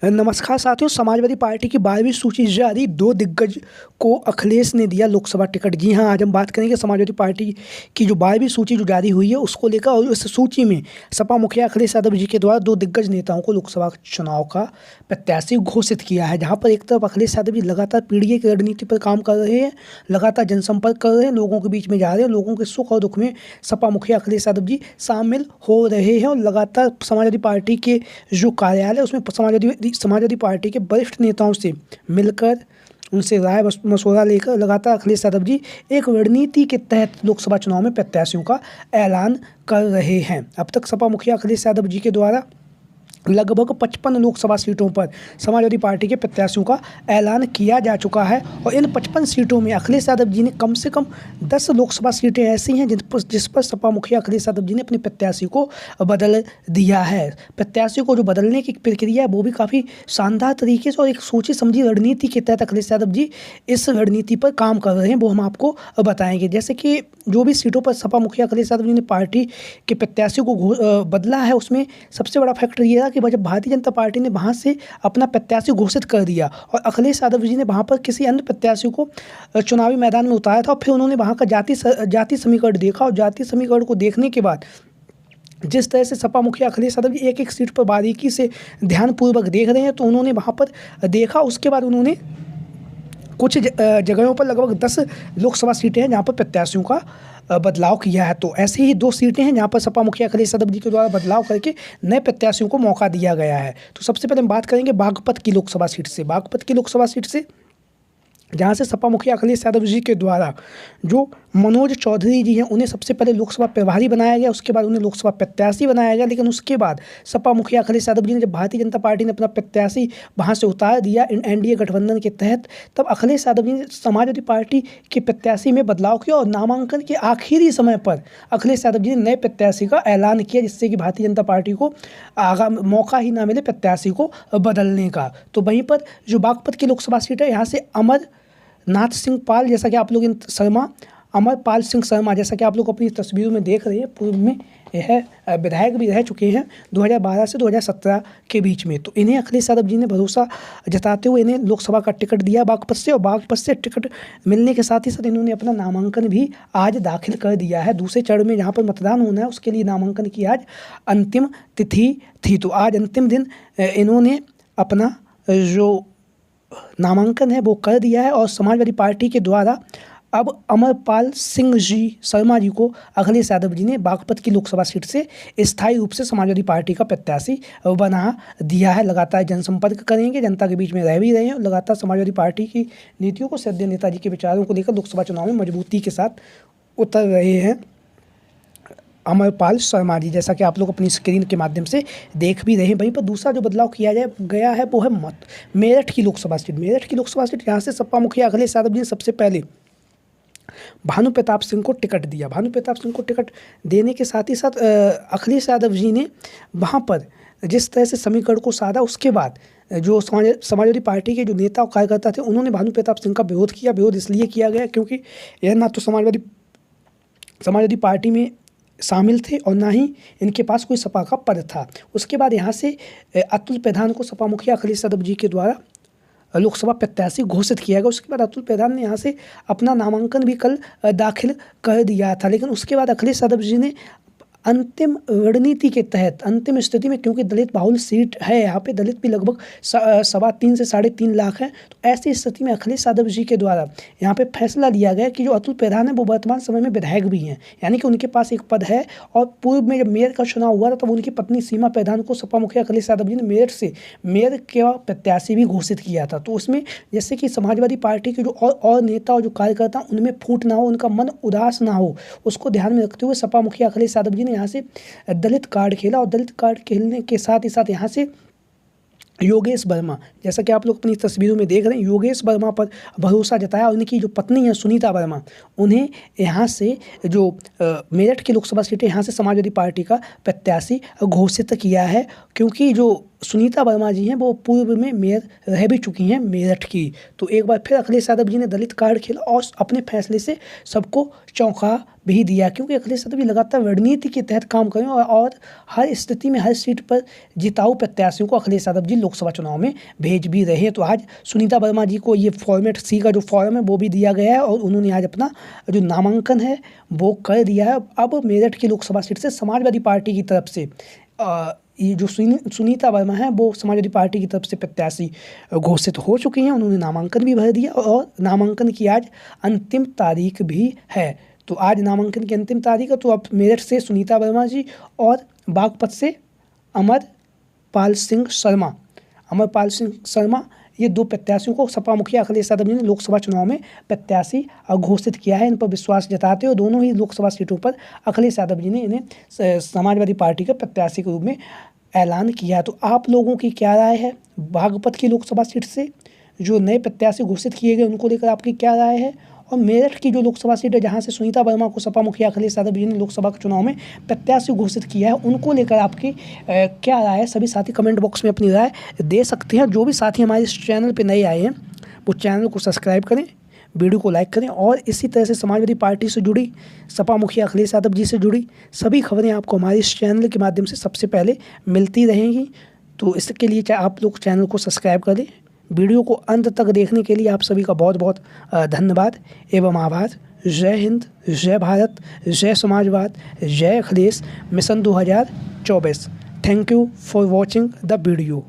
नमस्कार साथियों, समाजवादी पार्टी की 12वीं सूची जारी, 2 दिग्गज को अखिलेश ने दिया लोकसभा टिकट। जी हाँ, आज हम बात करेंगे समाजवादी पार्टी की जो 12वीं सूची जो जारी हुई है उसको लेकर, और इस सूची में सपा मुखिया अखिलेश यादव जी के द्वारा 2 दिग्गज नेताओं को लोकसभा चुनाव का प्रत्याशी घोषित किया है। जहाँ पर एक तरफ अखिलेश यादव जी लगातार पीढ़ी की रणनीति पर काम कर रहे हैं, लगातार जनसंपर्क कर रहे हैं, लोगों के बीच में जा रहे हैं, लोगों के सुख और दुख में सपा मुखिया अखिलेश यादव जी शामिल हो रहे हैं और लगातार समाजवादी पार्टी के जो कार्यालय उसमें समाजवादी पार्टी के वरिष्ठ नेताओं से मिलकर उनसे राय मशवरा लेकर लगातार अखिलेश यादव जी एक रणनीति के तहत लोकसभा चुनाव में प्रत्याशियों का ऐलान कर रहे हैं। अब तक सपा मुखिया अखिलेश यादव जी के द्वारा लगभग 55 लोकसभा सीटों पर समाजवादी पार्टी के प्रत्याशियों का ऐलान किया जा चुका है और इन 55 सीटों में अखिलेश यादव जी ने कम से कम 10 लोकसभा सीटें ऐसी हैं जिस पर सपा मुखिया अखिलेश यादव जी ने अपने प्रत्याशी को बदल दिया है। प्रत्याशी को जो बदलने की प्रक्रिया है वो भी काफ़ी शानदार तरीके से और एक सोची समझी रणनीति के तहत अखिलेश यादव जी इस रणनीति पर काम कर रहे हैं, वो हम आपको बताएंगे। जैसे कि जो भी सीटों पर सपा मुखिया अखिलेश यादव जी ने पार्टी के प्रत्याशी को बदला है, उसमें सबसे बड़ा फैक्टर ये कि जब भारतीय जनता पार्टी ने वहां से अपना प्रत्याशी घोषित कर दिया और अखिलेश यादव जी ने वहां पर किसी अन्य प्रत्याशी को चुनावी मैदान में उतारा था और फिर उन्होंने वहां का जाति समीकरण देखा और जाति समीकरण को देखने के बाद जिस तरह से सपा मुखिया अखिलेश यादव जी एक एक सीट पर बारीकी से ध्यानपूर्वक देख रहे हैं, तो उन्होंने वहां पर देखा। उसके बाद उन्होंने कुछ जगहों पर लगभग 10 लोकसभा सीटें हैं जहाँ पर प्रत्याशियों का बदलाव किया है। तो ऐसे ही 2 सीटें हैं जहाँ पर सपा मुखिया अखिलेश यादव जी के द्वारा बदलाव करके नए प्रत्याशियों को मौका दिया गया है। तो सबसे पहले हम बात करेंगे बागपत की लोकसभा सीट से। बागपत की लोकसभा सीट से जहाँ से सपा मुखिया अखिलेश यादव जी के द्वारा जो मनोज चौधरी जी हैं उन्हें सबसे पहले लोकसभा प्रभारी बनाया गया, उसके बाद उन्हें लोकसभा प्रत्याशी बनाया गया। लेकिन उसके बाद सपा मुखिया अखिलेश यादव जी ने जब भारतीय जनता पार्टी ने अपना प्रत्याशी वहाँ से उतार दिया एनडीए गठबंधन के तहत, तब अखिलेश यादव जी ने समाजवादी पार्टी के प्रत्याशी में बदलाव किया और नामांकन के आखिरी समय पर अखिलेश यादव जी ने नए प्रत्याशी का ऐलान किया, जिससे कि भारतीय जनता पार्टी को मौका ही ना मिले प्रत्याशी को बदलने का। तो वहीं पर जो बागपत की लोकसभा सीट है, यहाँ से अमरनाथ सिंह पाल, जैसा कि आप लोग अमरपाल सिंह शर्मा, जैसा कि आप लोग अपनी तस्वीरों में देख रहे हैं, पूर्व में यह विधायक भी रह चुके हैं 2012 से 2017 के बीच में। तो इन्हें अखिलेश यादव जी ने भरोसा जताते हुए इन्हें लोकसभा का टिकट दिया बागपत से, और बागपत से टिकट मिलने के साथ ही साथ इन्होंने अपना नामांकन भी आज दाखिल कर दिया है। दूसरे चरण में जहाँ पर मतदान होना है उसके लिए नामांकन की आज अंतिम तिथि थी। तो आज अंतिम दिन इन्होंने अपना जो नामांकन है वो कर दिया है और समाजवादी पार्टी के द्वारा अब अमरपाल सिंह जी शर्मा जी को अखिलेश यादव जी ने बागपत की लोकसभा सीट से स्थायी रूप से समाजवादी पार्टी का प्रत्याशी बना दिया है। लगातार जनसंपर्क करेंगे, जनता के बीच में रह भी रहे हैं और लगातार समाजवादी पार्टी की नीतियों को, श्रद्धेय नेताजी के विचारों को लेकर लोकसभा चुनाव में मजबूती के साथ उतर रहे हैं अमरपाल शर्मा जी, जैसा कि आप लोग अपनी स्क्रीन के माध्यम से देख भी रहे हैं। वहीं पर दूसरा जो बदलाव किया गया है वो है मेरठ की लोकसभा सीट। मेरठ की लोकसभा सीट, यहाँ से सपा मुखिया अखिलेश यादव जी ने सबसे पहले भानु प्रताप सिंह को टिकट दिया। भानु प्रताप सिंह को टिकट देने के साथ ही साथ अखिलेश यादव जी ने वहाँ पर जिस तरह से समीकरण को साधा, उसके बाद जो समाजवादी पार्टी के जो नेता और कार्यकर्ता थे उन्होंने भानु प्रताप सिंह का विरोध किया। विरोध इसलिए किया गया क्योंकि यह ना तो समाजवादी पार्टी में शामिल थे और ना ही इनके पास कोई सपा का पद था। उसके बाद यहाँ से अतुल प्रधान को सपा मुखिया अखिलेश यादव जी के द्वारा लोकसभा प्रत्याशी घोषित किया गया। उसके बाद अतुल प्रधान ने यहाँ से अपना नामांकन भी कल दाखिल कर दिया था। लेकिन उसके बाद अखिलेश यादव जी ने अंतिम रणनीति के तहत अंतिम स्थिति में, क्योंकि दलित बाहुल सीट है, यहाँ पे दलित भी लगभग 3.25 से 3.5 लाख हैं, तो ऐसी स्थिति में अखिलेश यादव जी के द्वारा यहाँ पे फैसला लिया गया कि जो अतुल प्रधान है वो वर्तमान समय में विधायक भी हैं, यानी कि उनके पास एक पद है। और पूर्व में जब मेयर का चुनाव हुआ था तब उनकी पत्नी सीमा प्रधान को सपा मुखिया अखिलेश यादव जी ने मेरठ से मेयर के प्रत्याशी भी घोषित किया था। तो उसमें जैसे कि समाजवादी पार्टी के जो और नेता और जो कार्यकर्ता उनमें फूट ना हो, उनका मन उदास ना हो, उसको ध्यान में रखते हुए सपा मुखिया अखिलेश यादव जी ने यहाँ से दलित कार्ड खेला और दलित कार्ड खेलने के साथ ही साथ यहाँ से योगेश वर्मा, जैसा कि आप लोग अपनी तस्वीरों में देख रहे हैं, योगेश वर्मा पर भरोसा जताया। उनकी जो पत्नी है सुनीता वर्मा, उन्हें यहाँ से जो मेरठ की लोकसभा सीट है यहाँ से समाजवादी पार्टी का प्रत्याशी घोषित किया है, क्योंकि जो सुनीता वर्मा जी हैं वो पूर्व में मेयर रह भी चुकी हैं मेरठ की। तो एक बार फिर अखिलेश यादव जी ने दलित कार्ड खेला और अपने फैसले से सबको चौंका भी दिया, क्योंकि अखिलेश यादव जी लगातार रणनीति के तहत काम करें और हर स्थिति में हर सीट पर जिताऊ प्रत्याशियों को अखिलेश यादव जी लोकसभा चुनाव में भेज भी रहे हैं। तो आज सुनीता वर्मा जी को ये फॉर्मेट सी का जो फॉर्म है वो भी दिया गया है और उन्होंने आज अपना जो नामांकन है वो कर दिया है। अब मेरठ की लोकसभा सीट से समाजवादी पार्टी की तरफ से ये जो सुनीता वर्मा है वो समाजवादी पार्टी की तरफ से प्रत्याशी घोषित हो चुकी हैं। उन्होंने नामांकन भी भर दिया और नामांकन की आज अंतिम तारीख भी है। तो आज नामांकन की अंतिम तारीख है। तो अब मेरठ से सुनीता वर्मा जी और बागपत से अमरपाल सिंह शर्मा ये दो प्रत्याशियों को सपा मुखिया अखिलेश यादव जी ने लोकसभा चुनाव में प्रत्याशी घोषित किया है। इन पर विश्वास जताते हुए दोनों ही लोकसभा सीटों पर अखिलेश यादव जी ने इन्हें समाजवादी पार्टी के प्रत्याशी के रूप में ऐलान किया है। तो आप लोगों की क्या राय है? बागपत की लोकसभा सीट से जो नए प्रत्याशी घोषित किए गए उनको लेकर आपकी क्या राय है? और मेरठ की जो लोकसभा सीट है जहां से सुनीता वर्मा को सपा मुखिया अखिलेश यादव जी ने लोकसभा के चुनाव में प्रत्याशी घोषित किया है उनको लेकर आपकी क्या राय है? सभी साथी कमेंट बॉक्स में अपनी राय दे सकते हैं। जो भी साथी हमारे इस चैनल पर नए आए हैं वो चैनल को सब्सक्राइब करें, वीडियो को लाइक करें और इसी तरह से समाजवादी पार्टी से जुड़ी, सपा मुखिया अखिलेश यादव जी से जुड़ी सभी खबरें आपको हमारे इस चैनल के माध्यम से सबसे पहले मिलती रहेंगी। तो इसके लिए आप लोग चैनल को सब्सक्राइब करें। वीडियो को अंत तक देखने के लिए आप सभी का बहुत बहुत धन्यवाद एवं आभार। जय हिंद, जय भारत, जय समाजवाद, जय Akhilesh mission 2024। Thank you for watching the video.